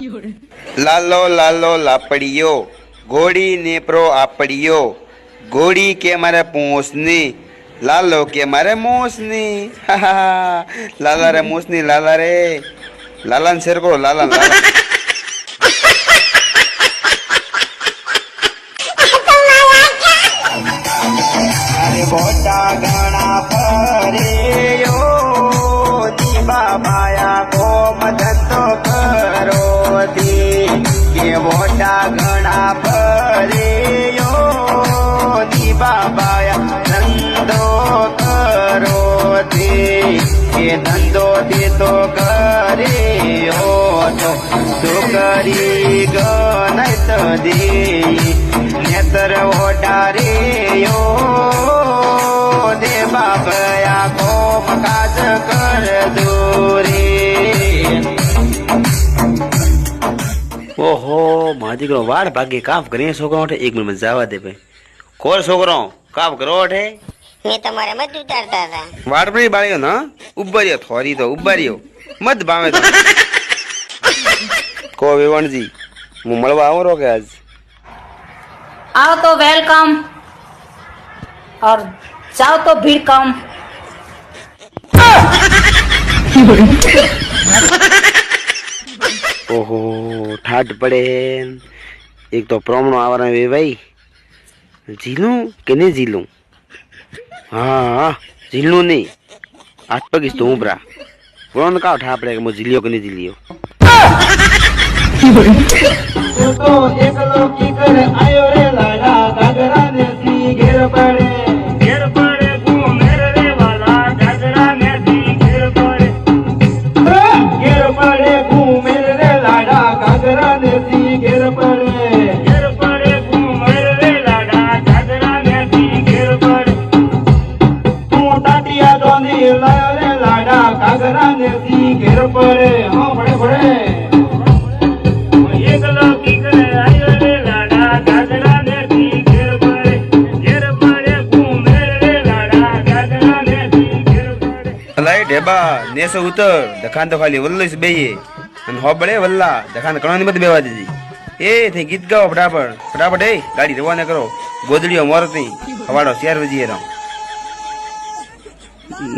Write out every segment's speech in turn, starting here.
लालो लालो लापड़ियो घोड़ी ने प्रो आपड़ियो घोड़ी के मारे पूछनी लालो के मारे मूसनी लाला रे मूसनी लाला रे लालन शेर को लालन लाला अरे बोटा घना फरे यो दीवा माया को मदद तो करो दी के बोटा घना फरे यो दीवा माया धंधो करो दी के धंधो दे तो करे हो तो करी गनत दी नेतर ओटारे यो दे बाबया को मकाज कर दूरी ओहो मां दीकरो वाड़ भागे काम करे छोकरो उठे 1 मिनिट में जावा दे भाई कोर छोकरो काम करो उठे मैं तुम्हारे मत उतारता था वाड़ पर बाळियो ना उबरियो थोरी तो उबरियो मत भावे तो को वेवण जी मु મળવા આવો રો કે આજ आओ तो वेलकम और जाओ तो भीड़ कम। ओहो ठाट पड़े एक तो प्रोमणो आवारा वे भाई झीलू के नहीं झीलू हाँ झीलू नहीं आज पगिस तो उबरा प्रोन का उठा पड़े मो झीलियो के नहीं झीलियो तो एकलो की कर आयो रे लाडा गागरा ने सी घेर पड़े घूमे रे वाला गागरा ने सी घेर पड़े घूमे रे लाडा गागरा ने सी घेर पड़े घूमे रे लाडा गागरा ने सी घेर पड़े तू टाटिया दोनी लायो रे लाडा गागरा ने सी घेर पड़े हां बड़े बड़े एकलो की करे आयो रे लाडा गागरा ने सी घेर पड़े घूमे रे लाडा गागरा ने सी घेर पड़े અલાય ઢેબા નેસો ઉતર દખાન તો ખાલી વલ્લીસ બેયે અને હોબળે વલ્લા દખાન કણોની મત બેવા દીધી એ થઈ ગીત ગાઓ ફટાફટ ફટાફટ એ ગાડી રવાના કરો ગોદડીઓ મોરતી હવાડો 4 બજીએ રહો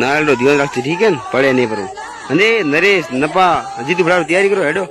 નાળો ધ્યાન રાખજો ઠીક હે ને પડે નહીં પરું અને નરેશ નપા હજી તું ફટાફટ તૈયારી કરો હેડો